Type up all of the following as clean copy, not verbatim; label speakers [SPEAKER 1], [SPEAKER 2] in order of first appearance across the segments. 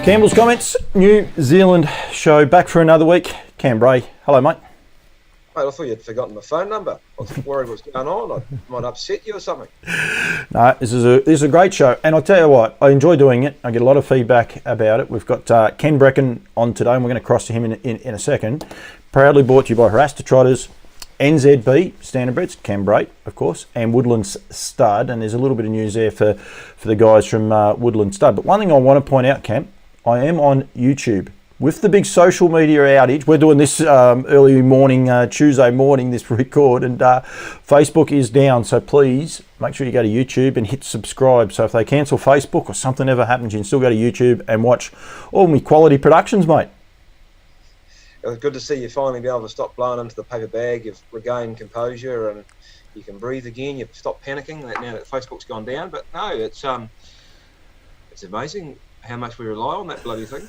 [SPEAKER 1] Campbell's Comments, New Zealand show, back for another week. Cam Bray, hello mate.
[SPEAKER 2] Mate, I thought you'd forgotten my phone number. I was worried what's going on. I might upset you or something.
[SPEAKER 1] No, this is a great show, and I'll tell you what, I enjoy doing it. I get a lot of feedback about it. We've got Ken Brecken on today, and we're going to cross to him in a second. Proudly brought to you by Harasta Trotters, NZB Standardbreds, Cam Bray, of course, and Woodland Stud. And there's a little bit of news there for the guys from Woodland Stud. But one thing I want to point out, Cam, I am on YouTube. With the big social media outage, we're doing this early morning, Tuesday morning, this record, and Facebook is down. So please make sure you go to YouTube and hit subscribe. So if they cancel Facebook or something ever happens, you can still go to YouTube and watch all my quality productions, mate.
[SPEAKER 2] It was good to see you finally be able to stop blowing into the paper bag. You've regained composure and you can breathe again. You've stopped panicking now that Facebook's gone down. But no, it's amazing how much we rely on that bloody thing.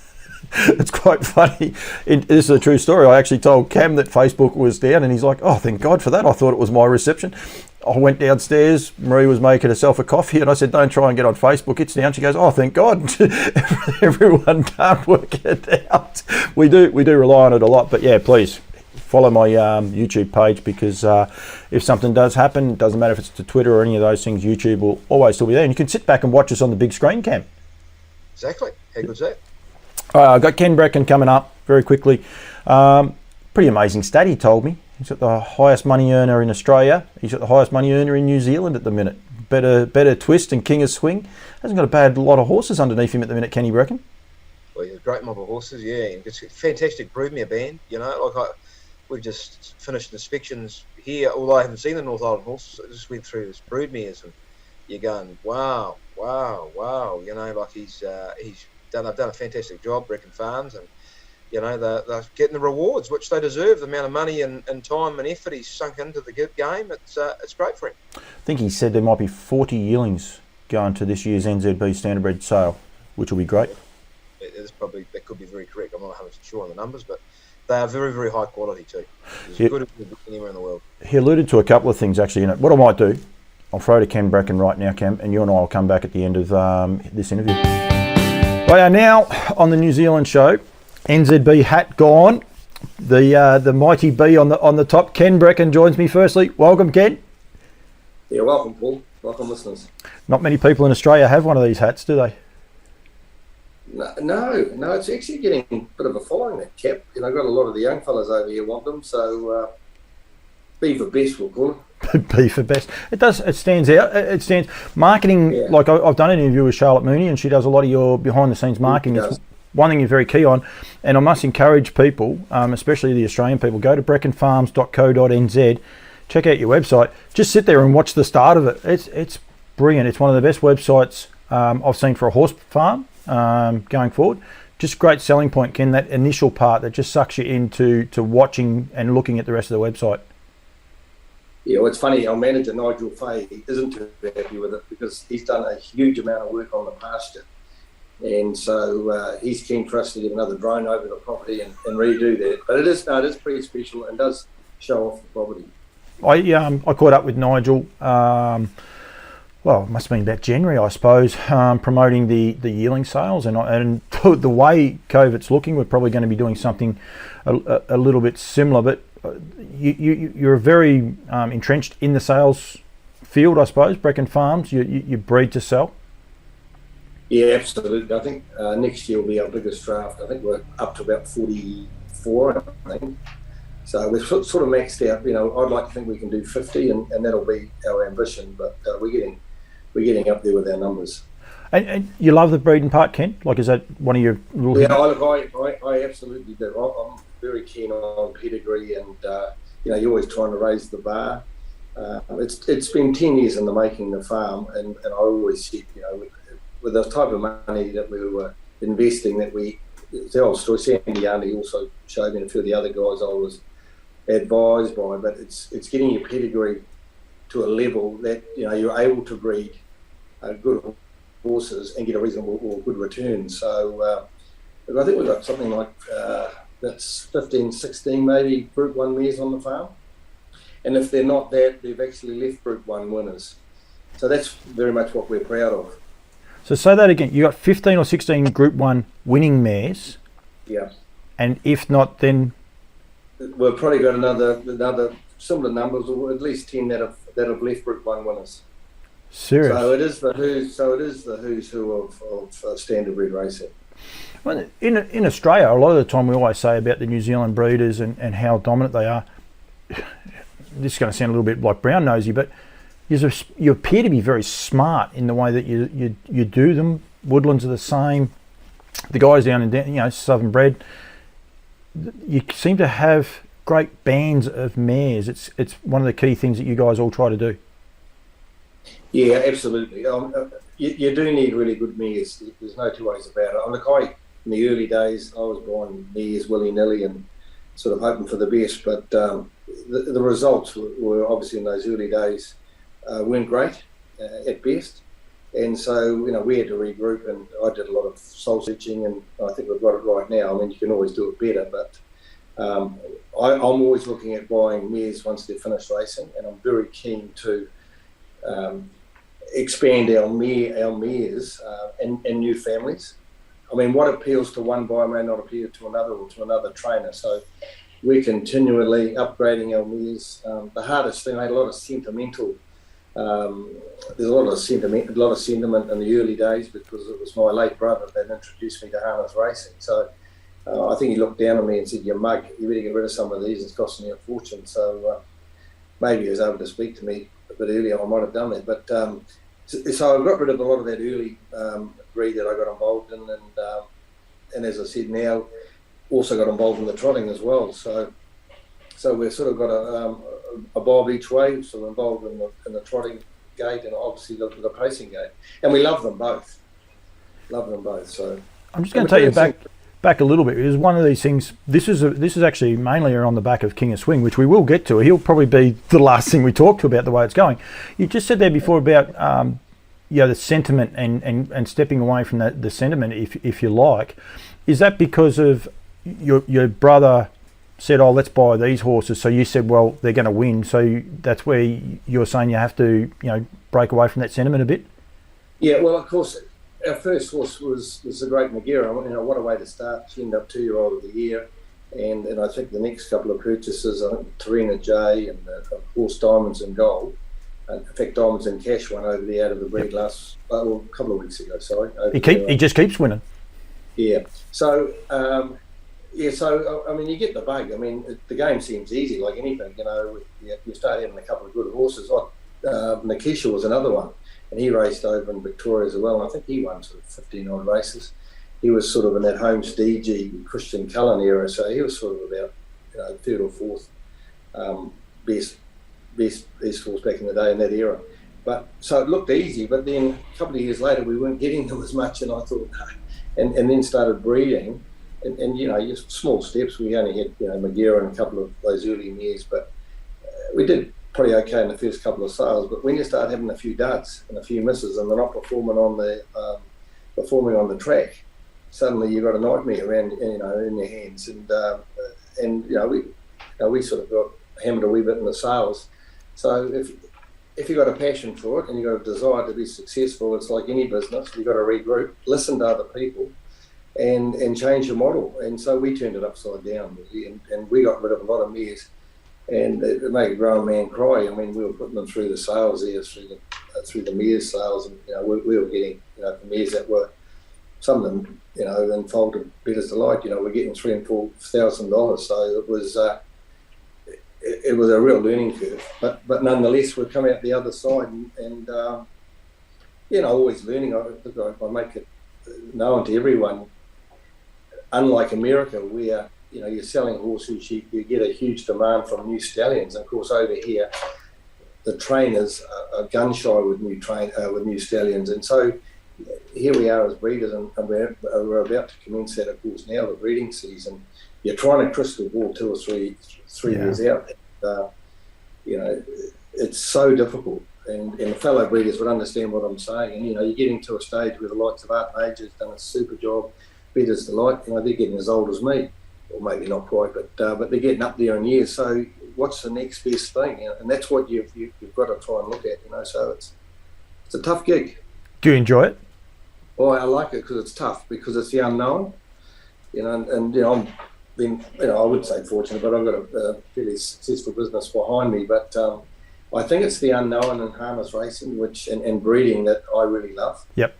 [SPEAKER 1] It's quite funny. This is a true story. I actually told Cam that Facebook was down, and he's like, "Oh, thank God for that. I thought it was my reception." I went downstairs. Marie was making herself a coffee, and I said, "Don't try and get on Facebook. It's down." She goes, "Oh, thank God." Everyone can't work it out. We do rely on it a lot, but yeah, please follow my YouTube page, because if something does happen, it doesn't matter if it's to Twitter or any of those things, YouTube will always still be there, and you can sit back and watch us on the big screen, Cam.
[SPEAKER 2] Exactly. How good's that?
[SPEAKER 1] I've got Ken Brecken coming up very quickly. Pretty amazing stat, he told me. He's got the highest money earner in Australia. He's got the highest money earner in New Zealand at the minute. Better Twist and King of Swing. Hasn't got a bad lot of horses underneath him at the minute, Kenny Brecken.
[SPEAKER 2] Well, he's a great mob of horses, yeah. It's a fantastic broodmare band, you know. We've just finished inspections here, although I haven't seen the North Island horses. I just went through his broodmares, and you're going, wow. You know, like they've done a fantastic job, Brecken Farms, and you know they're getting the rewards which they deserve. The amount of money and time and effort he's sunk into the game, it's great for him.
[SPEAKER 1] I think he said there might be 40 yearlings going to this year's NZB Standardbred sale, which will be great.
[SPEAKER 2] That could be very correct. I'm not 100% sure on the numbers, but they are very, very high quality too. As good as anywhere in the world. He
[SPEAKER 1] alluded to a couple of things actually. You know, what I might do, I'll throw to Ken Brecken right now, Cam, and you and I will come back at the end of this interview. We are now on the New Zealand show. NZB hat gone. The mighty B on the top. Ken Brecken joins me firstly. Welcome, Ken.
[SPEAKER 3] Yeah, welcome, Paul. Welcome, listeners.
[SPEAKER 1] Not many people in Australia have one of these hats, do they?
[SPEAKER 3] No. It's actually getting a bit of a following, that cap. You know, I've got a lot of the young fellas over here want them, so B for best, we'll call it.
[SPEAKER 1] B for best. It stands out. It stands marketing. Yeah. Like I've done an interview with Charlotte Mooney, and she does a lot of your behind the scenes marketing. It's one thing you're very key on, and I must encourage people, especially the Australian people, go to breckenfarms.co.nz, check out your website. Just sit there and watch the start of it. It's brilliant. It's one of the best websites I've seen for a horse farm going forward. Just great selling point, Ken. That initial part that just sucks you into watching and looking at the rest of the website.
[SPEAKER 3] Yeah, well, it's funny, our manager, Nigel Fay, isn't too happy with it because he's done a huge amount of work on the pasture. And so he's keen for us to get another drone over the property and redo that. But it is pretty special and does show off the property.
[SPEAKER 1] I caught up with Nigel, well, it must have been about January, I suppose, promoting the yearling sales. And the way COVID's looking, we're probably going to be doing something a little bit similar. But you're very entrenched in the sales field, I suppose. Brecken Farms, you breed to sell.
[SPEAKER 3] Yeah, absolutely. I think next year will be our biggest draft. I think we're up to about 44, I think. So we're sort of maxed out. You know, I'd like to think we can do 50, and that'll be our ambition. But we're getting up there with our numbers.
[SPEAKER 1] And you love the breeding part, Ken? Like, is that one of your little...
[SPEAKER 3] Yeah, I absolutely do. I'm very keen on pedigree, and you know, you're always trying to raise the bar. It's been 10 years in the making, the farm, and I always said, you know, with the type of money that we were investing, that the old story, Sandy Yarney also showed me, and a few of the other guys I was advised by, but it's getting your pedigree to a level that, you know, you're able to breed good horses and get a reasonable or good return. So I think we've got something like that's 15, 16 maybe Group 1 mares on the farm. And if they're not that, they've actually left Group 1 winners. So that's very much what we're proud of.
[SPEAKER 1] So say that again. You got 15 or 16 Group 1 winning mares,
[SPEAKER 3] Yeah.
[SPEAKER 1] and if not, then
[SPEAKER 3] We've probably got another similar numbers, or at least 10 that have left Group 1 winners.
[SPEAKER 1] serious.
[SPEAKER 3] So it is the who's who of standard breed racing.
[SPEAKER 1] Well, in Australia, a lot of the time we always say about the New Zealand breeders and how dominant they are. This is going to sound a little bit like brown nosy, but you appear to be very smart in the way that you do them. Woodlands are the same. The guys down in Southern bred, you seem to have great bands of mares. It's one of the key things that you guys all try to do.
[SPEAKER 3] Yeah, absolutely. You do need really good mares. There's no two ways about it. In the early days, I was buying mares willy-nilly and sort of hoping for the best, but the results were obviously in those early days weren't great at best. And so, we had to regroup, and I did a lot of soul searching, and I think we've got it right now. I mean, you can always do it better, but I'm always looking at buying mares once they're finished racing, and I'm very keen to expand our mares and new families. I mean, what appeals to one buyer may not appeal to another or to another trainer. So we're continually upgrading our mares. The hardest thing, I had a lot of sentimental. There's a lot of sentiment in the early days, because it was my late brother that introduced me to harness racing. So I think he looked down on me and said, "You mug, you better get rid of some of these. It's costing you a fortune." So maybe he was able to speak to me a bit earlier. I might have done that, but so I got rid of a lot of that early breed that I got involved in, and as I said, now also got involved in the trotting as well. So we've sort of got a bob each way, so we're involved in the trotting gate and obviously the pacing gate, and we love them both. So
[SPEAKER 1] I'm just going to take you back a little bit. It was one of these things. This is actually mainly on the back of King of Swing, which we will get to. He'll probably be the last thing we talk to about the way it's going. You just said there before about the sentiment and stepping away from the sentiment, if you like. Is that because of your brother said, "Oh, let's buy these horses"? So you said, "Well, they're going to win." So that's where you're saying you have to break away from that sentiment a bit.
[SPEAKER 3] Yeah, well, of course. Our first horse was the Great Magira. What a way to start. She ended up 2-year-old of the year. And I think the next couple of purchases, I think Tarina J and of course Diamonds in Gold. In fact, Diamonds in Cash won over the out of the breed a couple of weeks ago, sorry.
[SPEAKER 1] He just keeps winning.
[SPEAKER 3] Yeah. So, I mean, you get the bug. I mean, the game seems easy, like anything. You start having a couple of good horses. Nikisha was another one. And he raced over in Victoria as well, and I think he won sort of 15 odd races. He was sort of in that home DG Christian Cullen era, so he was sort of about third or fourth best horse back in the day in that era. But so it looked easy, but then a couple of years later we weren't getting them as much, and I thought, no. And then started breeding, and just small steps. We only had Magira and a couple of those early years, but we did pretty okay in the first couple of sales. But when you start having a few duds and a few misses, and they're not performing on the track, suddenly you've got a nightmare around in your hands. And we sort of got hammered a wee bit in the sales. So if you've got a passion for it and you've got a desire to be successful, it's like any business. You've got to regroup, listen to other people, and change your model. And so we turned it upside down, and we got rid of a lot of mares. And it made a grown man cry. I mean, we were putting them through the sales there, through the mares sales, and we were getting the mares that were, some of them unfolded Bettor's Delight. We're getting $3,000 and $4,000. So it was a real learning curve. But nonetheless, we've come out the other side, and always learning. I make it known to everyone. Unlike America, where you're selling horses, you get a huge demand from new stallions. And of course, over here, the trainers are gun shy with new stallions. And so here we are as breeders, and we're about to commence that, of course, now the breeding season. You're trying to crystal ball 2 or 3 years out. It's so difficult. And fellow breeders would understand what I'm saying. And you're getting to a stage where the likes of Art Major's done a super job. Bettor's Delight, they're getting as old as me. Or maybe not quite, but they're getting up there in years. So what's the next best thing? And that's what you've got to try and look at. So it's a tough gig.
[SPEAKER 1] Do you enjoy it?
[SPEAKER 3] Well, I like it because it's tough, because it's the unknown, and I would say fortunate, but I've got a fairly successful business behind me. But I think it's the unknown in harness racing, and breeding, that I really love.
[SPEAKER 1] Yep.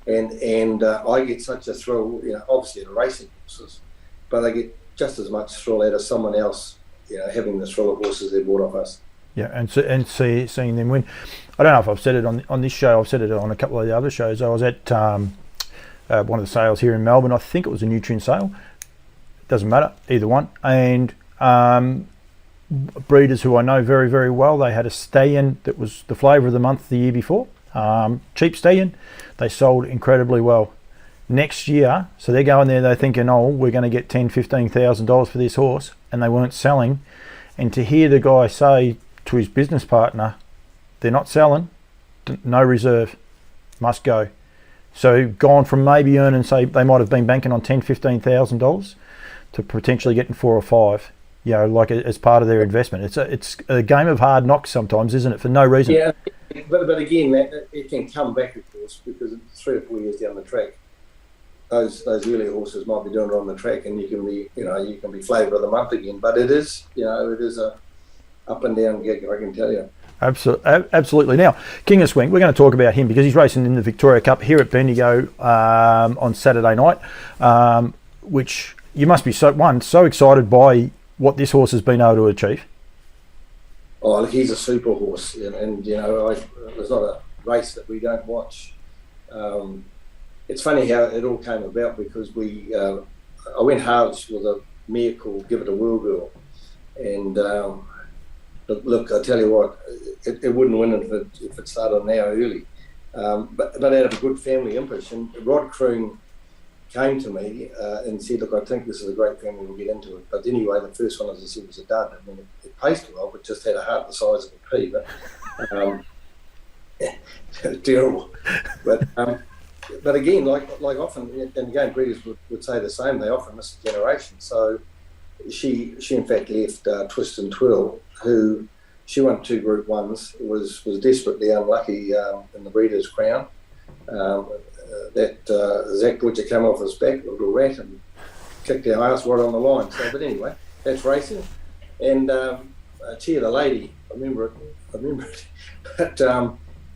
[SPEAKER 3] And I get such a thrill, obviously in racing horses, but I get just as much thrill out of someone else, having the thrill of horses they bought off us.
[SPEAKER 1] Yeah, and seeing them win. I don't know if I've said it on this show. I've said it on a couple of the other shows. I was at one of the sales here in Melbourne. I think it was a Nutrien sale. Doesn't matter, either one. And breeders who I know very, very well, they had a stallion that was the flavour of the month the year before. Cheap stallion. They sold incredibly well. Next year, so they're going there, they're thinking, oh, we're going to get $10,000, $15,000 for this horse, and they weren't selling. And to hear the guy say to his business partner, they're not selling, no reserve, must go. So gone from maybe earning, say they might have been banking on $10,000, $15,000 to potentially getting 4 or 5, like as part of their investment. It's a game of hard knocks sometimes, isn't it, for no reason?
[SPEAKER 3] Yeah, but again, it can come back, of course, because 3 or 4 years down the track, those early horses might be doing it on the track, and you can be flavour of the month again. But it is a up and down gig, I can tell you.
[SPEAKER 1] Absolutely. Now, King of Swing, we're going to talk about him because he's racing in the Victoria Cup here at Bendigo on Saturday night, which you must be so excited by what this horse has been able to achieve.
[SPEAKER 3] Oh, look, he's a super horse, and there's not a race that we don't watch. It's funny how it all came about, because I went halves with a mare called Give It a Whirl Girl, and look, I tell you what, it wouldn't win if it started now early, but out of a good family impetus. And Rod Kroon came to me and said, look, I think this is a great family, we'll get into it. But anyway, the first one, as I said, was a dud. I mean, it paced well, but just had a heart the size of a pea. But terrible. But again, like often, and again, breeders would say the same. They often miss a generation. So she in fact left Twist and Twill, who she won 2 Group 1s, was desperately unlucky in the Breeders' Crown. That Zach Butcher came off his back, a little rat, and kicked our ass right on the line. So, but anyway, that's racing. And Cheer the Lady, I remember it.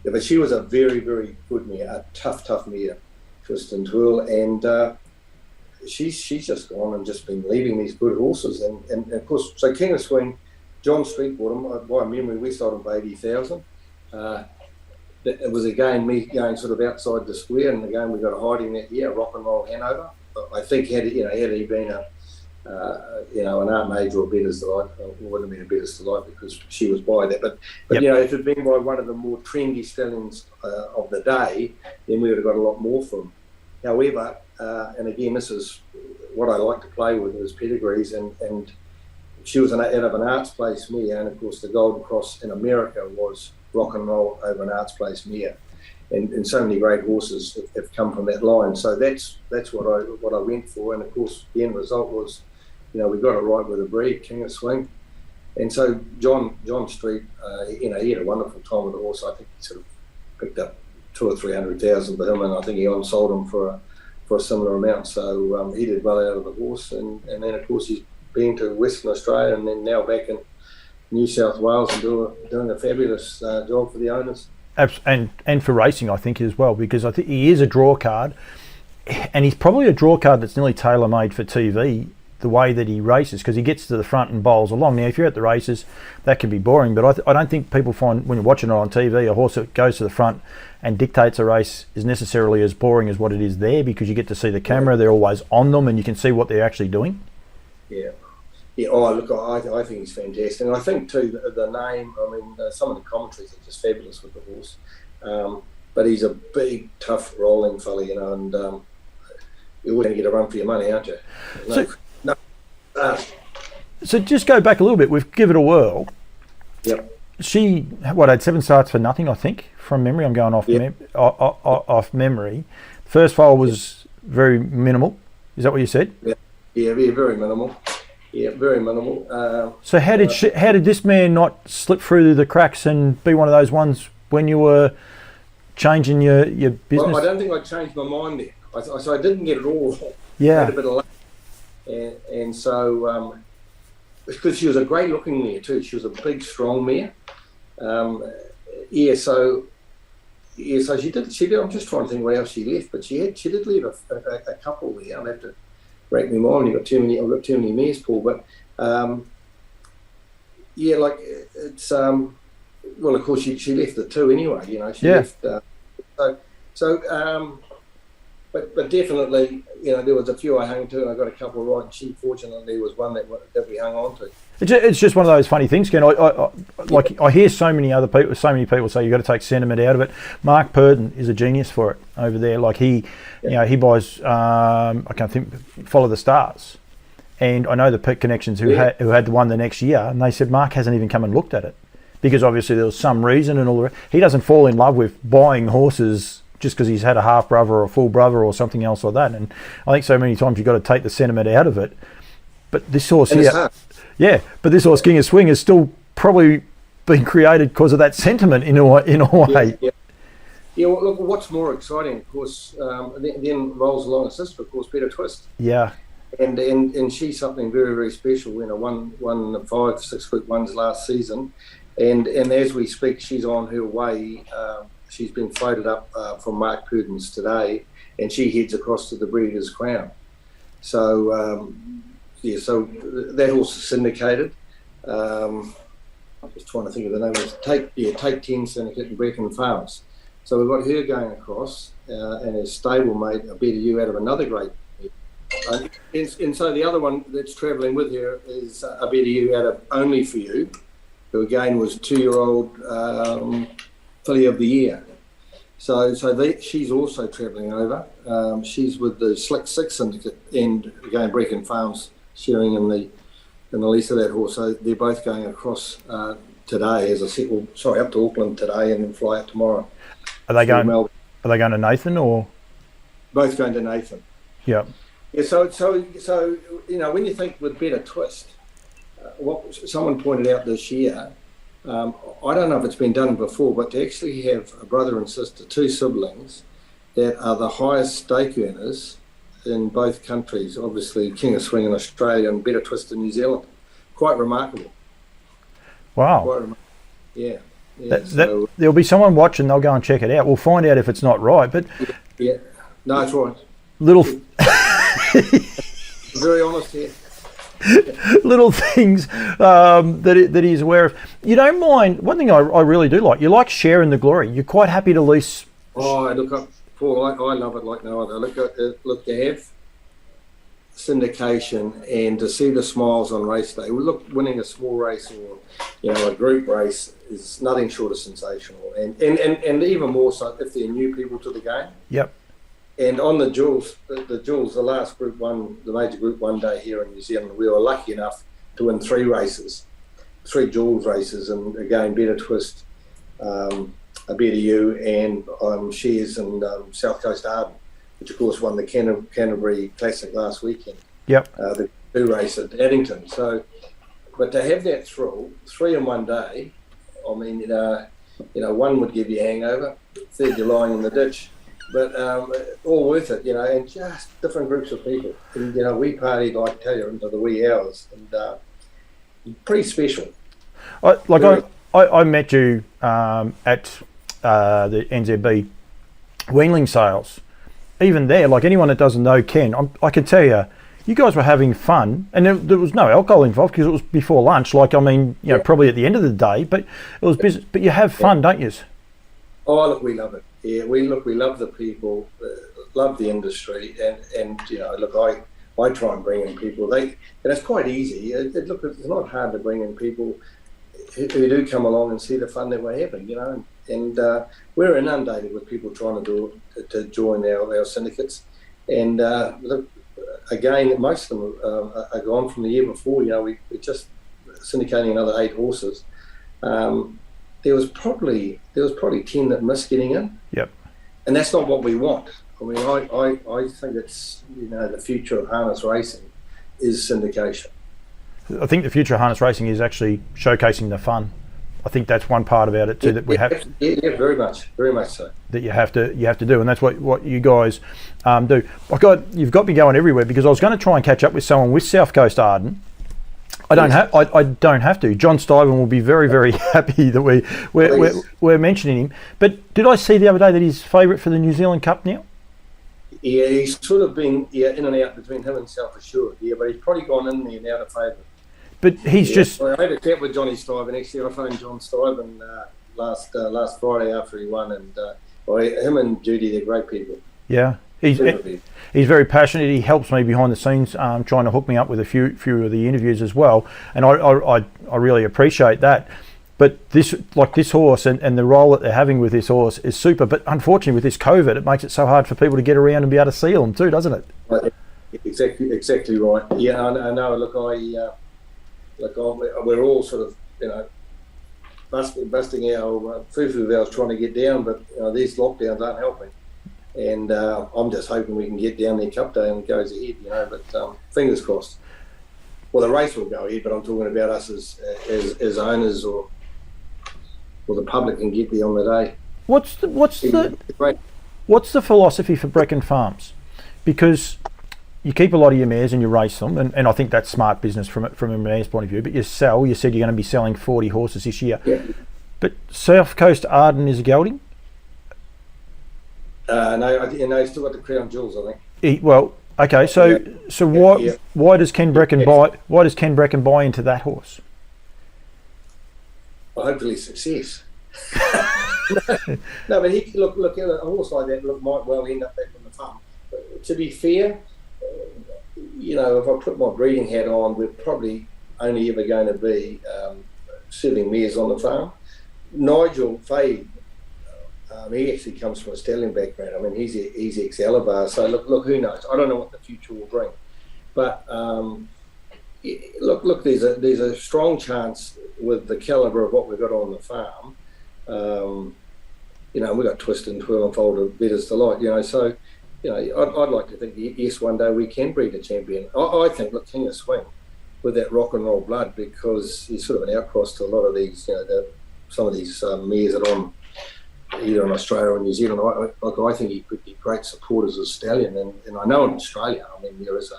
[SPEAKER 3] But she was a very, very good mare, a tough mare, Twist and Twill, and she's just gone and just been leading these good horses. And of course, so King of Swing, John Street bought him. By memory, we sold him for 80,000. It was again me going sort of outside the square, and again we got a hiding that year, Rock and Roll Hanover. I think had he been an Art Major or Bettor's Delight, it wouldn't have been a Bettor's Delight because she was by that. But yep. If it had been by one of the more trendy stallions of the day, then we would have got a lot more from them. However, and again, this is what I like to play with, is pedigrees, and she was out of an Arts Place mare, and of course the Golden Cross in America was Rock and Roll over an Arts Place mare, and so many great horses have come from that line. So that's what I went for, and of course the end result was, we got it right with the breed, King of Swing. And so John Street, he had a wonderful time with the horse. I think he sort of picked up 200,000 or 300,000 for him, and I think he on-sold him for a similar amount. So he did well out of the horse, and then of course he's been to Western Australia and then now back in New South Wales and doing a fabulous job for the owners.
[SPEAKER 1] And for racing, I think, as well, because I think he is a draw card, and he's probably a draw card that's nearly tailor-made for TV, the way that he races, because he gets to the front and bowls along. Now, if you're at the races, that can be boring, but I don't think people find, when you're watching it on TV, a horse that goes to the front and dictates a race is necessarily as boring as what it is there, because you get to see the camera, they're always on them, and you can see what they're actually doing.
[SPEAKER 3] Yeah. Oh, look, I think he's fantastic. And I think, too, the name, I mean, some of the commentaries are just fabulous with the horse. But he's a big, tough, rolling fella, and you're going to get a run for your money, aren't you?
[SPEAKER 1] So just go back a little bit. We've Give It a Whirl.
[SPEAKER 3] Yep.
[SPEAKER 1] She, had 7 starts for nothing, I think, from memory. I'm going off off memory. First foal was very minimal. Is that what you said?
[SPEAKER 3] Yeah, very minimal. Yeah, very minimal.
[SPEAKER 1] So how did this man not slip through the cracks and be one of those ones when you were changing your business?
[SPEAKER 3] Well, I don't think I changed my mind there. So I didn't get it all. I
[SPEAKER 1] Yeah.
[SPEAKER 3] had a bit of luck. And so, because she was a great looking mare too. She was a big, strong mare. So she did. I'm just trying to think where else she left, but she did leave a couple there. I'll have to break my mind. I've got too many mares, Paul. But like it's well, of course she left the two anyway. You know, she left. But definitely, you know, there was a few I hung to, and I got a couple right. And she fortunately was one that we hung on to.
[SPEAKER 1] It's just one of those funny things, Ken. I hear so many people say you've got to take sentiment out of it. Mark Purdon is a genius for it over there. Like he buys I can't think, Follow the Stars, and I know the Pit Connections who had the one the next year, and they said Mark hasn't even come and looked at it because obviously there was some reason and all the rest. He doesn't fall in love with buying horses just because he's had a half brother or a full brother or something else like that. And I think so many times you've got to take the sentiment out of it. But this horse here, but this horse, King of Swing, has still probably been created because of that sentiment in a way.
[SPEAKER 3] Yeah. Well, look, what's more exciting, of course, then rolls along a sister, of course, Better Twist.
[SPEAKER 1] Yeah.
[SPEAKER 3] And she's something very, very special. You know, won 5-6 Group 1s last season, and as we speak, she's on her way. She's been floated up from Mark Purdon's today, and she heads across to the Breeders' Crown. So, so that horse is syndicated. I'm just trying to think of the name. It's Take 10 Syndicate and Brecon Farms. So we've got her going across, and her stablemate, A Better You, out of another great. And so the other one that's travelling with her is A Better You out of Only For You, who again was 2-year-old filly of the year. So she's also travelling over. She's with the Slick Six Syndicate, and again Brecon Farms sharing in the lease of that horse. So they're both going across today, as I said. Up to Auckland today, and then fly out tomorrow.
[SPEAKER 1] Are they going to Nathan or?
[SPEAKER 3] Both going to Nathan.
[SPEAKER 1] Yeah.
[SPEAKER 3] Yeah. So you know, when you think with Better Twist, what someone pointed out this year. I don't know if it's been done before, but to actually have a brother and sister, two siblings, that are the highest stake earners in both countries, obviously King of Swing in Australia and Better Twist in New Zealand. Quite remarkable.
[SPEAKER 1] Wow.
[SPEAKER 3] Yeah.
[SPEAKER 1] There'll be someone watching, they'll go and check it out. We'll find out if it's not right, but...
[SPEAKER 3] Yeah. No, it's right. Very honest here.
[SPEAKER 1] Little things that he's aware of. You don't mind, one thing I really do like, you like sharing the glory. You're quite happy to lease.
[SPEAKER 3] Oh, look, Paul, I love it like no other. Look, to have syndication and to see the smiles on race day. Look, winning a small race or a group race is nothing short of sensational, and even more so if they're new people to the game.
[SPEAKER 1] Yep.
[SPEAKER 3] And on the Jewels, the last Group 1, the major Group 1 day here in New Zealand, we were lucky enough to win 3 Jewels races, and again, Better Twist, A Better You, and Shares and South Coast Arden, which of course won the Canterbury Classic last weekend. Yep. The 2 race at Addington. So, but to have that thrill, 3 in one day, I mean, one would give you a hangover, third you're lying in the ditch. But all worth it, and just different groups of people. And, we partied, like I tell you, into the wee hours, and pretty special.
[SPEAKER 1] I met you at the NZB Weanling sales. Even there, like anyone that doesn't know Ken, I can tell you guys were having fun, and there was no alcohol involved because it was before lunch. Probably at the end of the day, but it was business. But you have fun, don't you?
[SPEAKER 3] Oh, look, we love it. Yeah, we love the people, love the industry, and I try and bring in people. And it's quite easy. It's not hard to bring in people who do come along and see the fun that we're having, And we're inundated with people trying to join our syndicates, and again, most of them are gone from the year before. We're just syndicating another 8 horses. There was probably 10 that missed getting in.
[SPEAKER 1] Yep.
[SPEAKER 3] And that's not what we want. I mean, I think it's the future of harness racing is syndication.
[SPEAKER 1] I think the future of harness racing is actually showcasing the fun I think that's one part about it too that we have.
[SPEAKER 3] Yeah, very much so.
[SPEAKER 1] That you have to do, and that's what you guys do. You've got me going everywhere because I was going to try and catch up with someone with South Coast Arden. I don't have to. John Stuyven will be very, very happy that we're mentioning him. But did I see the other day that he's favourite for the New Zealand Cup now?
[SPEAKER 3] Yeah, he's sort of been in and out between him and Self Assured. Yeah, but he's probably gone in there now to favourite.
[SPEAKER 1] But he's just.
[SPEAKER 3] Well, I had a chat with Johnny Stuyven. Actually, I phoned John Stuyven last Friday after he won, and him and Judy, they're great people.
[SPEAKER 1] Yeah, he's very passionate. He helps me behind the scenes, trying to hook me up with a few of the interviews as well, and I really appreciate that. But this horse and the role that they're having with this horse is super. But unfortunately, with this COVID, it makes it so hard for people to get around and be able to see them too, doesn't it?
[SPEAKER 3] Exactly right. Yeah, I know. Look, we're all sort of, busting our foo-foo valves trying to get down, but these lockdowns aren't helping. And I'm just hoping we can get down there Cup Day and it goes ahead, but fingers crossed. Well, the race will go ahead, but I'm talking about us as owners or the public can get there on the day.
[SPEAKER 1] What's the philosophy for Brecon Farms? Because you keep a lot of your mares and you race them, and I think that's smart business from a mare's point of view. But you said you're going to be selling 40 horses this year.
[SPEAKER 3] Yeah.
[SPEAKER 1] But South Coast Arden is a gelding?
[SPEAKER 3] No, he's still got the Crown Jewels, I think.
[SPEAKER 1] Okay. So why does Ken Brecken buy into that horse?
[SPEAKER 3] Well, hopefully success. No, but look, a horse like that might well end up back on the farm. But to be fair, if I put my breeding hat on, we're probably only ever going to be serving mares on the farm. Nigel Fade, he actually comes from a stallion background. I mean, he's ex-Alabar, so look, who knows? I don't know what the future will bring. But look, there's a strong chance with the calibre of what we've got on the farm. We've got Twist and Twirl and Fold of Better's Delight, so I'd like to think, yes, one day we can breed a champion. I think, look, King of Swing with that rock and roll blood, because he's sort of an outcross to a lot of these, some of these mares that are on either in Australia or New Zealand. I think he could be great support as a stallion, and I know in Australia, I mean, there is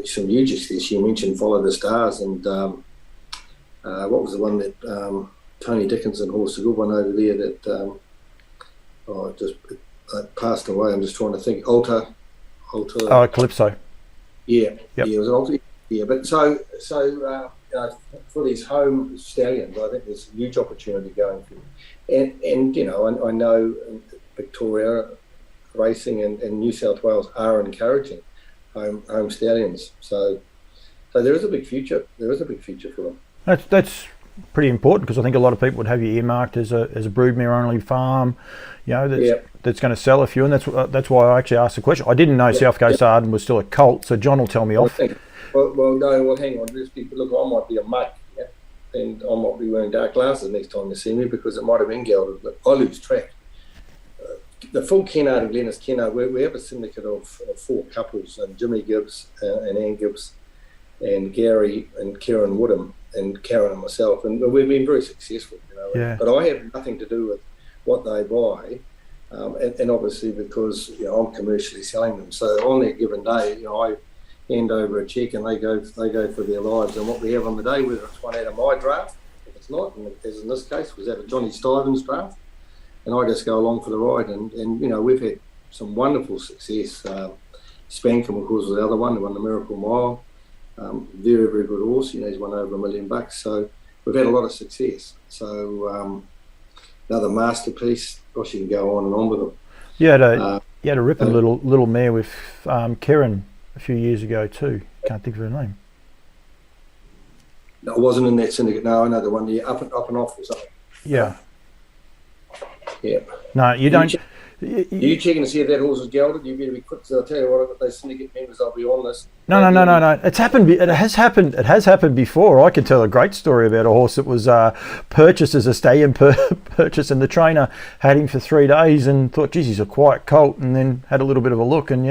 [SPEAKER 3] some huge success. You mentioned Follow the Stars, and what was the one that Tony Dickinson horse, a good one over there that passed away. I'm just trying to think. Alta.
[SPEAKER 1] Oh, Calypso.
[SPEAKER 3] Yeah.
[SPEAKER 1] Yep.
[SPEAKER 3] Yeah, it was Alta. Yeah, but so for these home stallions, I think there's a huge opportunity going for them. And I know Victoria Racing and New South Wales are encouraging home stallions. So there is a big future. There is a big future for them.
[SPEAKER 1] That's pretty important, because I think a lot of people would have you earmarked as a broodmare only farm, that's going to sell a few, and that's why I actually asked the question. I didn't know South Coast Arden was still a colt, so John will tell me off.
[SPEAKER 3] Well, hang on. Look, I might be a mate, and I might be wearing dark glasses next time you see me, because it might have been gelded, but I lose track. The full Kennard and Glennis Kennard, we have a syndicate of 4 couples, and Jimmy Gibbs and Ann Gibbs and Gary and Karen Woodham and Karen and myself, and we've been very successful,
[SPEAKER 1] Yeah.
[SPEAKER 3] But I have nothing to do with what they buy, and obviously because I'm commercially selling them. So on that given day, I hand over a cheque and they go for their lives. And what we have on the day, whether it's one out of my draft, if it's not, and as in this case, was out of Johnny Stuyven's draft, and I just go along for the ride. And we've had some wonderful success. Spankham, of course, was the other one. He won the Miracle Mile. Very, very good horse. He's won over $1 million. So we've had a lot of success. So another masterpiece. Gosh, you can go on and on with them.
[SPEAKER 1] You had a ripping little mare with Karen a few years ago too. Can't think of her name.
[SPEAKER 3] No, I wasn't in that syndicate. No, I know the one. Up and off or something.
[SPEAKER 1] Yeah.
[SPEAKER 3] Yeah.
[SPEAKER 1] No, you don't.
[SPEAKER 3] Are you checking to see if that horse is gelded? You better be quick, because I'll tell you what, I've got those syndicate members, I'll be on this.
[SPEAKER 1] No. It's happened. It has happened before. I could tell a great story about a horse that was purchased as a stallion purchase, and the trainer had him for 3 days and thought, geez, he's a quiet colt, and then had a little bit of a look, and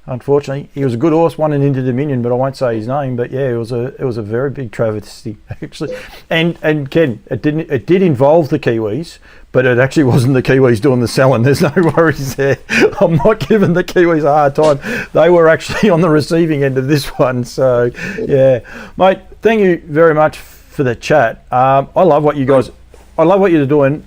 [SPEAKER 1] unfortunately. He was a good horse, won an Inter Dominion, but I won't say his name. But yeah, it was a very big travesty actually. And Ken, it did involve the Kiwis, but it actually wasn't the Kiwis doing the selling. There's no worries there. I'm not giving the Kiwis a hard time. They were actually on the receiving end of this one. So yeah, mate, thank you very much for the chat. I love what you're doing.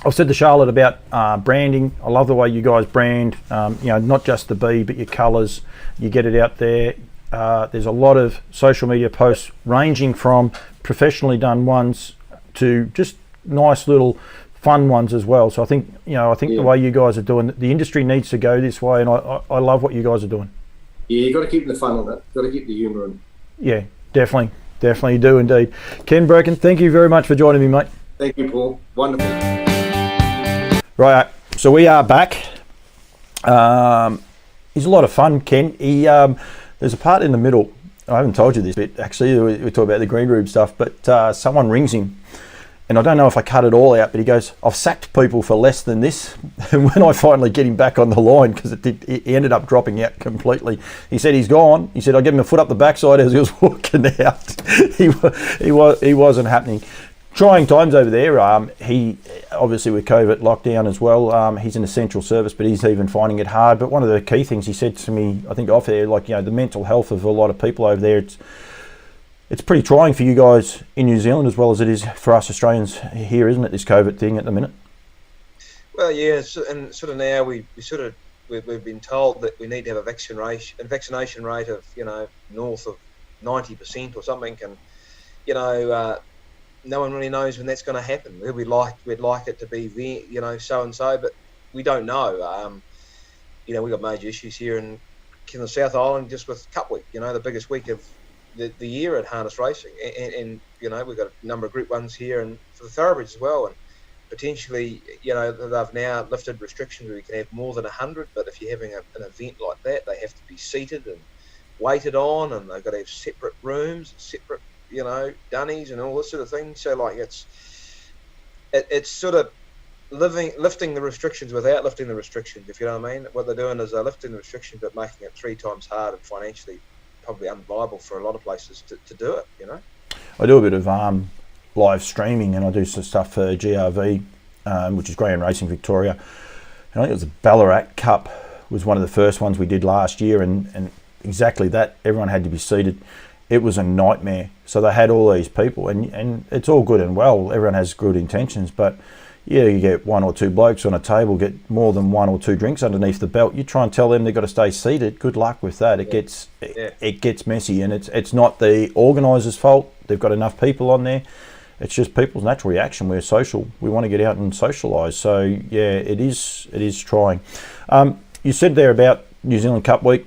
[SPEAKER 1] I've said to Charlotte about branding. I love the way you guys brand, not just the bee, but your colours. You get it out there. There's a lot of social media posts ranging from professionally done ones to just nice little fun ones as well. So I think, the way you guys are doing, the industry needs to go this way, and I love what you guys are doing.
[SPEAKER 3] Yeah, you've got to keep the fun on it. Got to keep the humour in.
[SPEAKER 1] Yeah, definitely you do indeed. Ken Brecken, thank you very much for joining me, mate.
[SPEAKER 3] Thank you, Paul. Wonderful.
[SPEAKER 1] Right, so we are back. He's a lot of fun, Ken. There's a part in the middle. I haven't told you this bit, actually. We talk about the green room stuff, but someone rings him. And I don't know if I cut it all out, but he goes, I've sacked people for less than this. And when I finally get him back on the line, because he ended up dropping out completely, he said he's gone. He said I gave him a foot up the backside as he was walking out. He wasn't happening. Trying times over there. He obviously with COVID lockdown as well. He's an essential service, but he's even finding it hard. But one of the key things he said to me, I think off there, the mental health of a lot of people over there. It's pretty trying for you guys in New Zealand as well as it is for us Australians here, isn't it? This COVID thing at the minute.
[SPEAKER 2] Well, yeah, and sort of now we've been told that we need to have a vaccination rate of north of 90% or something, and no one really knows when that's going to happen. We'd like it to be so and so, but we don't know. We've got major issues here in the South Island just with Cup Week. The biggest week of the year at harness racing, and we've got a number of Group 1s here and for the thoroughbreds as well, and potentially they've now lifted restrictions where we can have more than 100, but if you're having an event like that, they have to be seated and waited on, and they've got to have separate rooms, separate dunnies and all this sort of thing. So it's sort of lifting the restrictions without lifting the restrictions, if you know what I mean. What they're doing is they're lifting the restrictions but making it 3 times harder and financially probably unviable for a lot of places to do it.
[SPEAKER 1] I do a bit of live streaming, and I do some stuff for GRV, which is Grand Racing Victoria. And I think it was the Ballarat Cup was one of the first ones we did last year, and exactly that. Everyone had to be seated. It was a nightmare. So they had all these people, and it's all good and well. Everyone has good intentions, but you get 1 or 2 blokes on a table, get more than 1 or 2 drinks underneath the belt. You try and tell them they've got to stay seated. Good luck with that. It gets messy, and it's not the organisers' fault. They've got enough people on there. It's just people's natural reaction. We're social. We want to get out and socialise. So yeah, it is trying. You said there about New Zealand Cup Week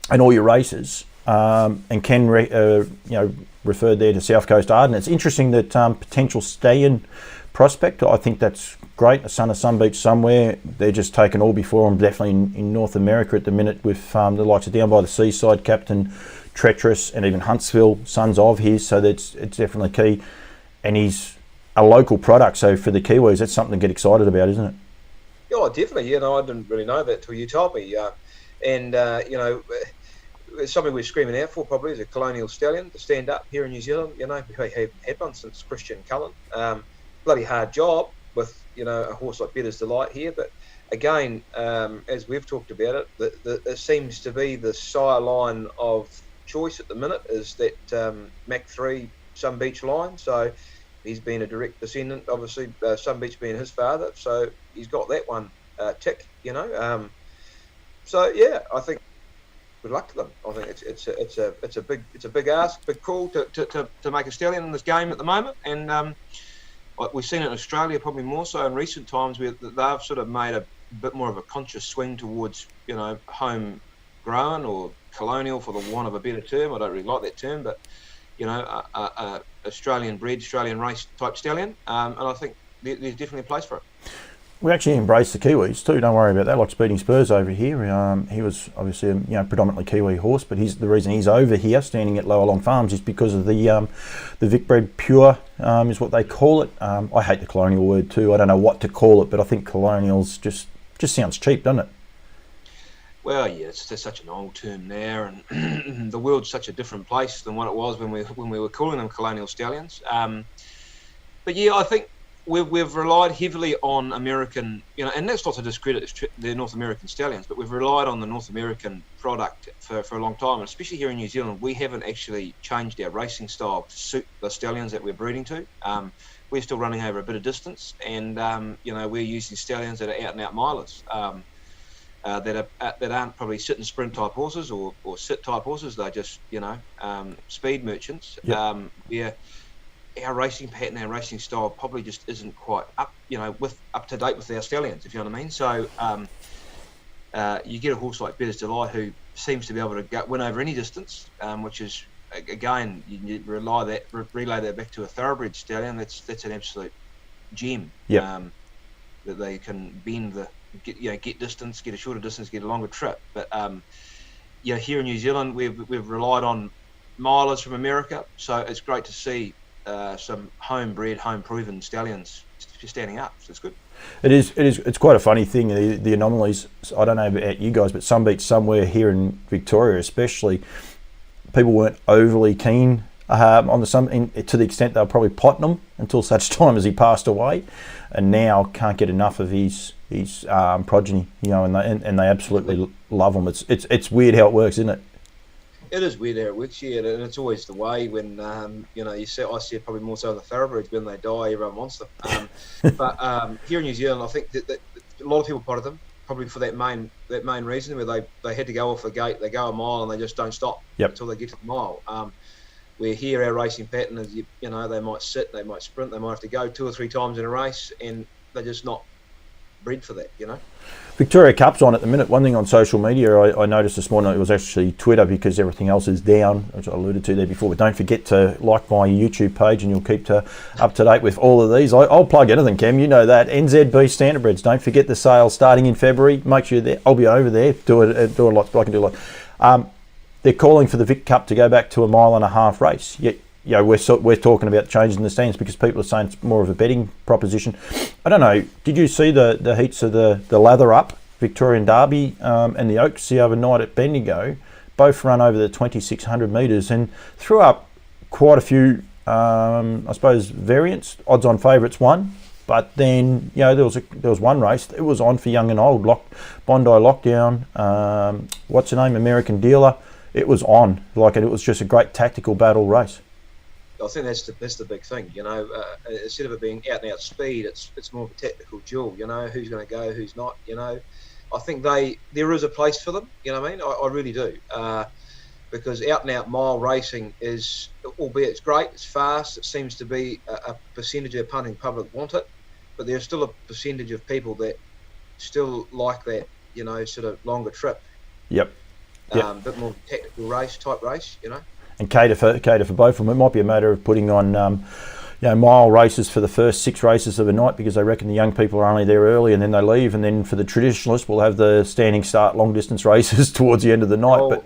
[SPEAKER 1] and all your races, and Ken referred there to South Coast Arden. It's interesting that potential stallion prospect. I think that's great. A son of Sun Beach somewhere. They're just taking all before them. Definitely in North America at the minute with the likes of Down by the Seaside, Captain Treacherous, and even Huntsville, sons of his. So it's definitely key. And he's a local product. So for the Kiwis, that's something to get excited about, isn't it?
[SPEAKER 2] Yeah, definitely. I didn't really know that till you told me. Something we're screaming out for probably is a Colonial Stallion to stand up here in New Zealand. We haven't had one since Christian Cullen. Bloody hard job with a horse like Bettor's Delight here, but again, as we've talked about it, it seems to be the sire line of choice at the minute is that Mac 3 Sun Beach line. So he's been a direct descendant, obviously Sun Beach being his father, so he's got that one tick. So yeah, I think good luck to them. I think it's a big ask, big call to make a stallion in this game at the moment, and we've seen it in Australia probably more so in recent times, where they've sort of made a bit more of a conscious swing towards home grown or colonial, for the want of a better term. I don't really like that term, but Australian bred, Australian race type stallion, and I think there's definitely a place for it.
[SPEAKER 1] We actually embrace the Kiwis too. Don't worry about that. Like Speeding Spurs over here, he was obviously a predominantly Kiwi horse, but the reason he's over here, standing at Lower Long Farms, is because of the Vic bred pure is what they call it. I hate the colonial word too. I don't know what to call it, but I think colonials just sounds cheap, doesn't it?
[SPEAKER 2] Well, yeah, there's such an old term there, and the world's such a different place than what it was when we were calling them colonial stallions. But yeah, I think we've relied heavily on American, and that's not to discredit the North American stallions, but we've relied on the North American product for a long time, and especially here in New Zealand, we haven't actually changed our racing style to suit the stallions that we're breeding to. We're still running over a bit of distance, and we're using stallions that are out and out milers. That aren't probably sit and sprint type horses or sit type horses. They're just speed merchants.
[SPEAKER 1] Yep.
[SPEAKER 2] Yeah, our racing pattern, our racing style probably just isn't quite up to date with our stallions, if you know what I mean. So you get a horse like Bettor's Delight who seems to be able to win over any distance, which is again you relay that back to a thoroughbred stallion. That's an absolute gem.
[SPEAKER 1] Yep.
[SPEAKER 2] That they can bend get distance, get a shorter distance, get a longer trip. But here in New Zealand, we've relied on milers from America, so it's great to see some home-bred, home-proven stallions standing up. So it's good.
[SPEAKER 1] It is. It's quite a funny thing. The anomalies. I don't know about you guys, but some beats somewhere here in Victoria, especially, people weren't overly keen on to the extent they were probably potting them until such time as he passed away, and now can't get enough of his progeny, and they absolutely love them. It's weird how it works, isn't it?
[SPEAKER 2] It is weird how it works, yeah, and it's always the way when I see it probably more so in the thoroughbreds. When they die, everyone wants them. But here in New Zealand, I think that a lot of people potted them probably for that main reason, where they had to go off the gate, they go a mile and they just don't stop until they get to the mile. Where here our racing pattern is, they might sit, they might sprint, they might have to go 2 or 3 times in a race, and they're just not bred for that,
[SPEAKER 1] Victoria Cup's on at the minute. One thing on social media I noticed this morning, it was actually Twitter because everything else is down, which I alluded to there before, but don't forget to like my YouTube page and you'll keep up to date with all of these. I'll plug anything, Cam, you know that. NZB Standardbreds, don't forget the sale starting in February. Make sure you're there. I'll be over there doing a lot, I can do a lot. They're calling for the Vic Cup to go back to a 1.5 mile race. Yet, we're talking about changing the stands because people are saying it's more of a betting proposition. I don't know. Did you see the heats of the Lather Up Victorian Derby and the Oaks the other night at Bendigo? Both run over the 2,600 metres and threw up quite a few, I suppose, variants. Odds-on favourites won. But then, there was one race. It was on for young and old. Bondi Lockdown. What's her name? American Dealer. It was on. It was just a great tactical battle race.
[SPEAKER 2] I think that's the big thing. Instead of it being out and out speed, it's more of a tactical duel. Who's going to go, who's not. I think there is a place for them. You know what I mean? I really do. Because out and out mile racing is, albeit it's great, it's fast. It seems to be a percentage of the punting public want it, but there's still a percentage of people that still like that. Sort of longer trip.
[SPEAKER 1] Yep.
[SPEAKER 2] A bit more tactical type race.
[SPEAKER 1] And cater for both of them. It might be a matter of putting on mile races for the first 6 races of the night because they reckon the young people are only there early and then they leave, and then for the traditionalists we'll have the standing start long distance races towards the end of the night. But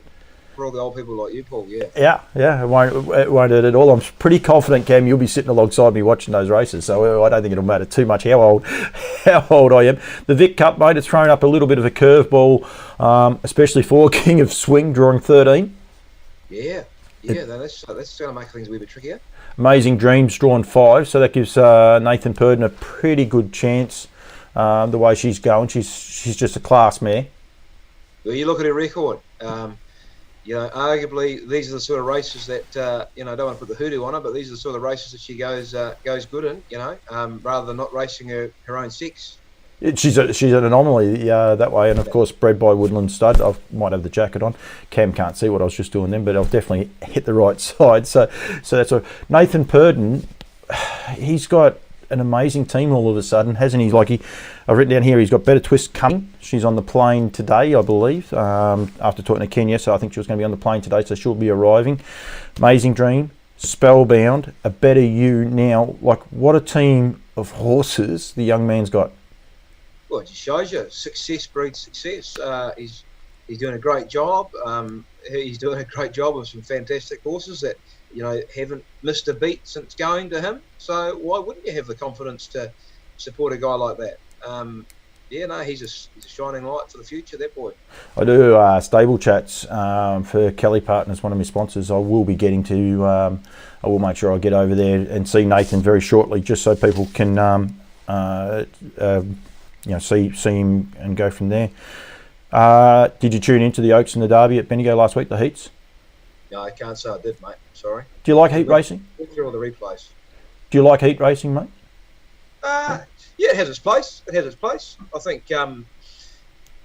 [SPEAKER 2] for all the old people like you, Paul, yeah,
[SPEAKER 1] it won't hurt at all. I'm pretty confident, Cam, you'll be sitting alongside me watching those races, so I don't think it'll matter too much how old I am. The Vic Cup, mate, it's thrown up a little bit of a curveball, especially for King of Swing drawing 13.
[SPEAKER 2] That's going to make things a wee bit trickier.
[SPEAKER 1] Amazing Dreams drawn 5, so that gives Nathan Purdon a pretty good chance. The way she's going, she's just a class mare.
[SPEAKER 2] Well, you look at her record. Arguably these are the sort of races that I don't want to put the hoodoo on her, but these are the sort of races that she goes good in. Rather than not racing her own 6.
[SPEAKER 1] She's an anomaly that way, and of course bred by Woodland Stud. I might have the jacket on. Cam can't see what I was just doing then, but I'll definitely hit the right side. So that's all. Nathan Purdon, he's got an amazing team all of a sudden, hasn't he? I've written down here, he's got Better Twist coming. She's on the plane today, I believe, after talking to Kenya, so I think she was going to be on the plane today, so she'll be arriving. Amazing Dream, Spellbound, A Better You now. What a team of horses the young man's got.
[SPEAKER 2] Well, it just shows you success breeds success. He's doing a great job. He's doing a great job with some fantastic horses that haven't missed a beat since going to him. So why wouldn't you have the confidence to support a guy like that? yeah, no, he's a shining light for the future, that boy.
[SPEAKER 1] I do stable chats for Kelly Partners, one of my sponsors. I will be getting to. I will make sure I get over there and see Nathan very shortly, just so people can, see him and go from there. Did you tune into the Oaks and the Derby at Bendigo last week, the heats?
[SPEAKER 2] No, I can't say I did, mate. Sorry.
[SPEAKER 1] Do you like heat racing?
[SPEAKER 2] Look through all the replays.
[SPEAKER 1] Do you like heat racing, mate?
[SPEAKER 2] Yeah, it has its place. I think,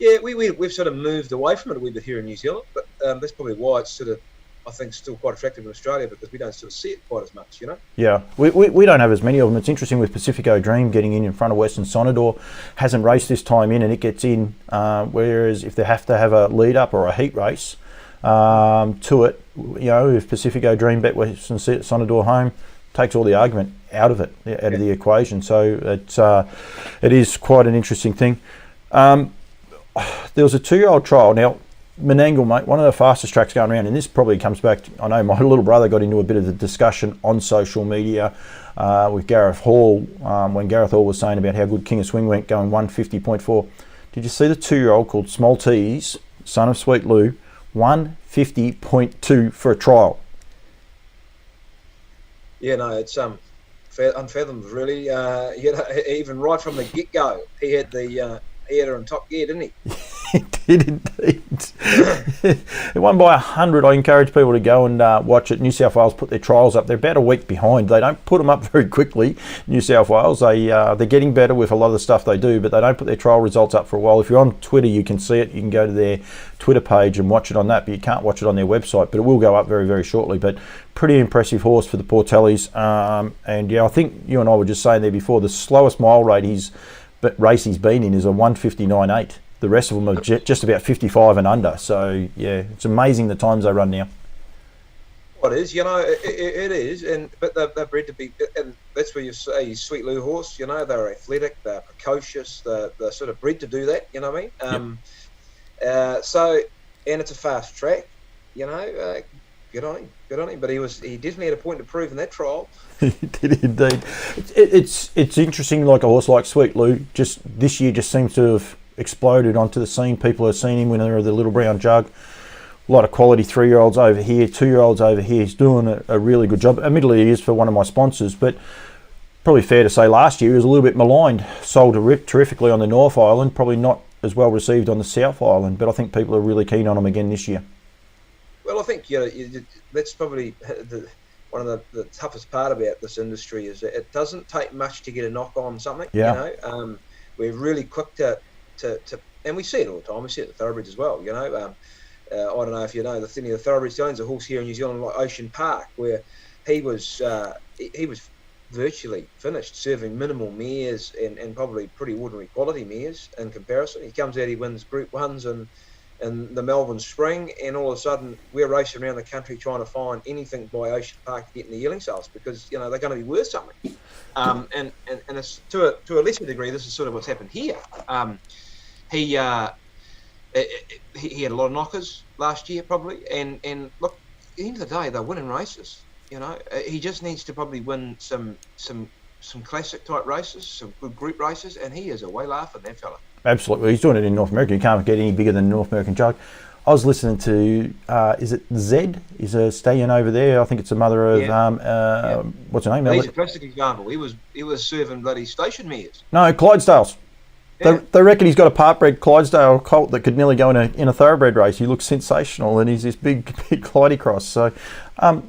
[SPEAKER 2] we've sort of moved away from it a wee bit here in New Zealand, but that's probably why it's sort of, I think, still quite attractive in Australia, because we don't sort of see it quite as much, you know?
[SPEAKER 1] Yeah, we don't have as many of them. It's interesting with Pacifico Dream getting in front of Western Sonador, hasn't raced this time in and it gets in, whereas if they have to have a lead up or a heat race to it, if Pacifico Dream bet Western Sonador home, takes all the argument out of it, out of the equation. So it is quite an interesting thing. There was a 2-year-old trial. Now, Menangle, mate, one of the fastest tracks going around, and this probably comes back to, I know my little brother got into a bit of the discussion on social media with Gareth Hall, when Gareth Hall was saying about how good King of Swing went, going 150.4. Did you see the 2-year-old called Small Tees, son of Sweet Lou, 150.2 for a trial?
[SPEAKER 2] Yeah, no, it's unfathomed, really. Even right from the get-go, he had her in top gear, didn't he?
[SPEAKER 1] He did indeed. It won by 100. I encourage people to go and watch it. New South Wales put their trials up. They're about a week behind. They don't put them up very quickly, New South Wales. They're getting better with a lot of the stuff they do, but they don't put their trial results up for a while. If you're on Twitter, you can see it. You can go to their Twitter page and watch it on that, but you can't watch it on their website. But it will go up very, very shortly. But pretty impressive horse for the Portellis. And yeah, I think you and I were just saying there before, the slowest mile rate race he's been in is a 159.8. The rest of them are just about 55 and under. So yeah, it's amazing the times they run now.
[SPEAKER 2] Well, it is, it is, but they're bred to be, and that's where you say Sweet Lou horse. They're athletic, they're precocious, they're sort of bred to do that. You know what I mean? And it's a fast track. Good on him. But he definitely had a point to prove in that trial.
[SPEAKER 1] He did indeed. It's interesting, like a horse like Sweet Lou, just this year just seems to have exploded onto the scene. People have seen him when they're the Little Brown Jug. A lot of quality 3-year-olds over here, 2-year-olds over here. He's doing a really good job. Admittedly, he is for one of my sponsors, but probably fair to say last year he was a little bit maligned. Sold terrifically on the North Island, probably not as well received on the South Island, but I think people are really keen on him again this year.
[SPEAKER 2] Well, I think that's probably one of the toughest part about this industry is that it doesn't take much to get a knock on something.
[SPEAKER 1] Yeah.
[SPEAKER 2] We're really quick to and we see it all the time. We see it at the thoroughbreds as well. I don't know if you know the thing of the thoroughbreds. Owns a horse here in New Zealand like Ocean Park, where he was virtually finished serving minimal mares and probably pretty ordinary quality mares in comparison. He comes out, he wins Group 1s and the Melbourne Spring, and all of a sudden we're racing around the country trying to find anything by Ocean Park to get in the yearling sales, because they're going to be worth something. And it's to a lesser degree, this is sort of what's happened here. He had a lot of knockers last year probably, and look, at the end of the day they're winning races. He just needs to probably win some classic type races, some good group races, and he is a way laugher, that fella.
[SPEAKER 1] Absolutely, he's doing it in North America. You can't get any bigger than the North American Jug. I was listening to, is it Zed? Is a stallion over there? I think it's the mother of, what's her name?
[SPEAKER 2] He's a classic example. He was serving bloody station mares.
[SPEAKER 1] No, Clydesdales.
[SPEAKER 2] Yeah.
[SPEAKER 1] They reckon he's got a part-bred Clydesdale colt that could nearly go in a thoroughbred race. He looks sensational, and he's this big Clydie cross. So,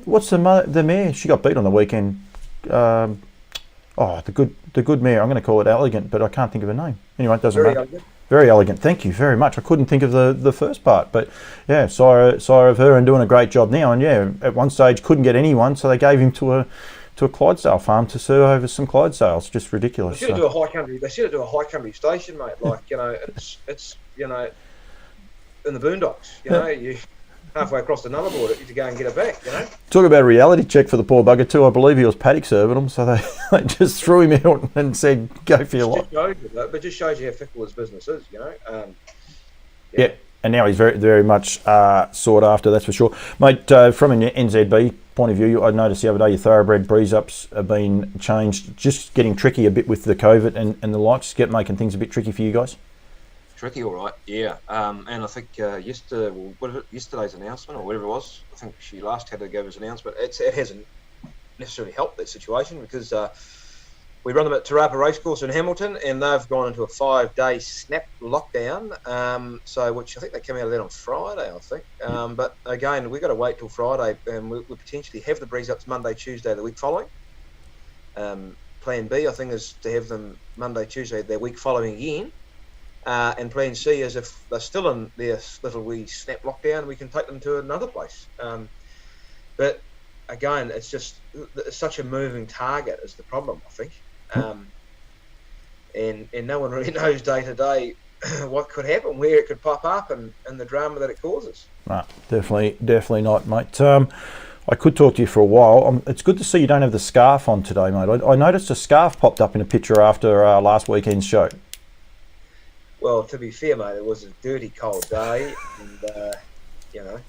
[SPEAKER 1] what's the mare? She got beat on the weekend. The good mare. I'm going to call it Elegant, but I can't think of her name. Anyway, it doesn't matter.
[SPEAKER 2] Elegant.
[SPEAKER 1] Very elegant. Thank you very much. I couldn't think of the first part, but yeah, sire of her and doing a great job now. And yeah, at one stage couldn't get anyone, so they gave him to a Clydesdale farm to serve over some Clydesdales. Just ridiculous.
[SPEAKER 2] They should do a high country. They should do a high country station, mate. Like it's in the boondocks. You halfway across the Nullarbor to go and get it back.
[SPEAKER 1] Talk about a reality check for the poor bugger too. I believe he was paddock serving them, so they just threw him out and said, "Go for your life."
[SPEAKER 2] But just shows you how fickle his business is.
[SPEAKER 1] Yeah. And now he's very, very much sought after, that's for sure. Mate, from an NZB point of view, I noticed the other day your thoroughbred breeze-ups have been changed, just getting tricky a bit with the COVID and the likes, making things a bit tricky for you guys.
[SPEAKER 2] tricky, all right. Yeah, and I think yesterday's announcement or whatever it was, I think she last had to give us an announcement. It hasn't necessarily helped that situation because we run them at Te Rapa Racecourse in Hamilton, and they've gone into a 5-day snap lockdown. So which I think they came out of that on Friday, I think. But again, we've got to wait till Friday, and we potentially have the breeze ups Monday, Tuesday, the week following. Plan B, I think, is to have them Monday, Tuesday, the week following again. And Plan C is if they're still in their little wee snap lockdown, we can take them to another place. But again, it's such a moving target is the problem, I think. And no one really knows day to day what could happen, where it could pop up, and the drama that it causes.
[SPEAKER 1] No, definitely not, mate. I could talk to you for a while. It's good to see you don't have the scarf on today, mate. I noticed a scarf popped up in a picture after last weekend's show.
[SPEAKER 2] Well, to be fair, mate, it was a dirty, cold day, and you know.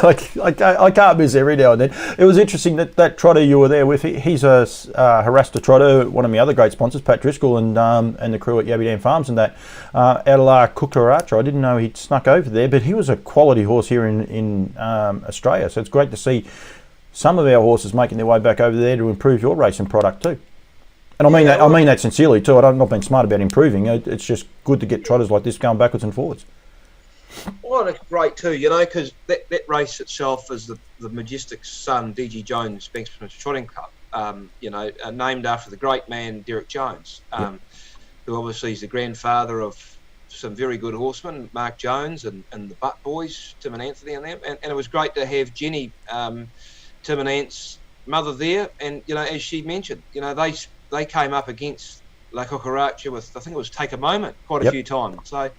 [SPEAKER 1] I can't miss every now and then. It was interesting that trotter you were there with. He's a Harasta trotter, one of my other great sponsors, Pat Driscoll, and the crew at Yabby Dam Farms, and that out of Kukaracha. I didn't know he'd snuck over there, but he was a quality horse here in Australia. So it's great to see some of our horses making their way back over there to improve your racing product too. And I mean that sincerely too. I'm not being smart about improving. It's just good to get trotters like this going backwards and forwards.
[SPEAKER 2] Well, it's great too, you know, because that race itself is the Majestic's son, D.G. Jones, Banksman's Trotting Club, named after the great man Derek Jones, who obviously is the grandfather of some very good horsemen, Mark Jones and the Butt Boys, Tim and Anthony and them. And it was great to have Jenny, Tim and Ant's mother there. And, you know, as she mentioned, you know, they came up against La Cucaracha with, I think it was Take a Moment quite a few times. So,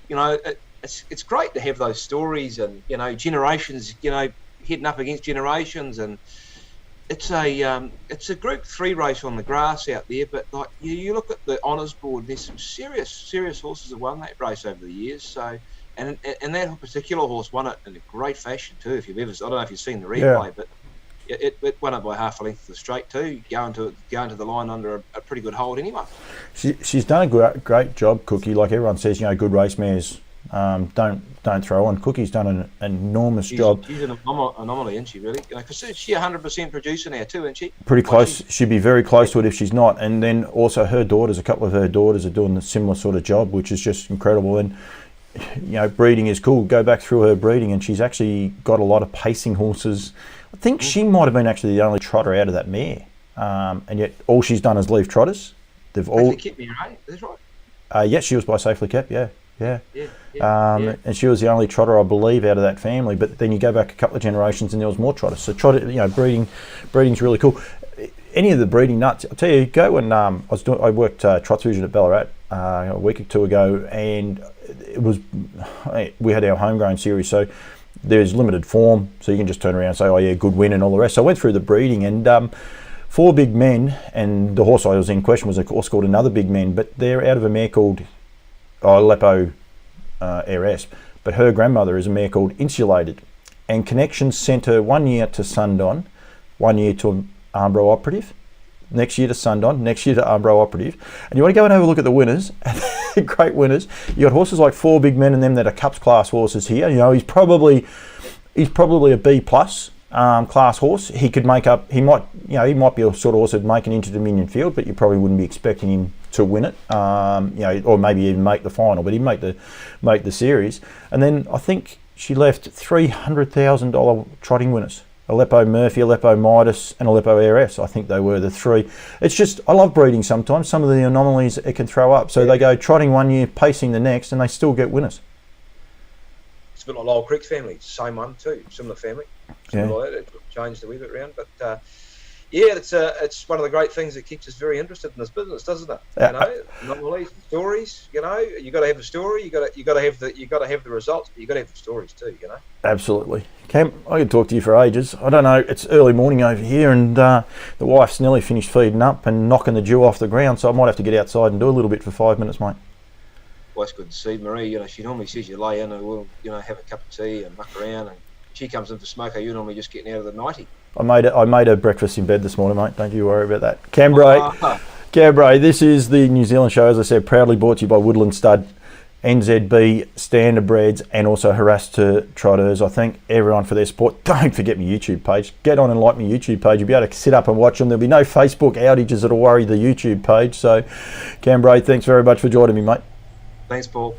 [SPEAKER 2] you know, it's great to have those stories and, you know, generations, you know, heading up against generations. And it's a Group 3 race on the grass out there, but like you look at the honours board, there's some serious horses that won that race over the years. So and that particular horse won it in a great fashion too. If you've ever, I don't know if you've seen the replay, but it won it by half a length of the straight too, going to the line under a pretty good hold anyway. She's
[SPEAKER 1] done a great job, Cookie. Like everyone says, you know, good race mares don't throw on. Cookie's done an enormous job.
[SPEAKER 2] She's an anomaly, isn't she, really? Because she's 100% producer now too, isn't she?
[SPEAKER 1] Pretty close. She'd be very close to it if she's not. And then also a couple of her daughters are doing a similar sort of job, which is just incredible. And, you know, breeding is cool. Go back through her breeding, and she's actually got a lot of pacing horses. I think she might have been actually the only trotter out of that mare. And yet all she's done is leave trotters. They've all...
[SPEAKER 2] Safely kept me, right? That's right.
[SPEAKER 1] Yes, she was by Safely Kept, yeah. And she was the only trotter, I believe, out of that family. But then you go back a couple of generations, and there was more trotters. So breeding's really cool. Any of the breeding nuts, I'll tell you, go and I worked Trot Fusion at Ballarat a week or two ago, and we had our homegrown series. So there's limited form, so you can just turn around and say, oh yeah, good win and all the rest. So I went through the breeding, and 4 big men, and the horse I was in question was of course called Another Big Men, but they're out of a mare called Aleppo Heiress, but her grandmother is a mare called Insulated, and Connections sent her 1 year to Sundon, 1 year to Armbro Operative, next year to Sundon, next year to Armbro Operative. And you want to go and have a look at the winners, great winners. You got horses like 4 big men and them that are Cups class horses here. You know, he's probably a B plus class horse. He might be a sort of horse that'd make an Inter-Dominion field, but you probably wouldn't be expecting him to win it, or maybe even make the final, but he'd make the series. And then I think she left $300,000 trotting winners. Aleppo Murphy, Aleppo Midas, and Aleppo Heiress. I think they were the 3. It's just, I love breeding sometimes. Some of the anomalies it can throw up. So they go trotting 1 year, pacing the next, and they still get winners.
[SPEAKER 2] It's a bit like Lowell Creek's family, same one too, similar family. Like it changed a wee bit around, but it's one of the great things that keeps us very interested in this business, doesn't it? You know, anomalies, stories. You know, you got to have a story. You got to have the results, but you got to have the stories too. You know.
[SPEAKER 1] Absolutely, Cam. I could talk to you for ages. I don't know. It's early morning over here, and the wife's nearly finished feeding up and knocking the dew off the ground, so I might have to get outside and do a little bit for 5 minutes, mate.
[SPEAKER 2] Well, it's good to see Marie. You know, she normally says you lay in and we'll, you know, have a cup of tea and muck around, and she comes in for smoker. You're normally just getting out of the 90.
[SPEAKER 1] I made her breakfast in bed this morning, mate. Don't you worry about that. Cambrai Gabray, this is the New Zealand show, as I said, proudly brought to you by Woodland Stud, NZB, Standardbreds, and also Harass to Trotters. I thank everyone for their support. Don't forget my YouTube page. Get on and like my YouTube page. You'll be able to sit up and watch them. There'll be no Facebook outages that'll worry the YouTube page. So, Gabray, thanks very much for joining me, mate.
[SPEAKER 2] Thanks, Paul.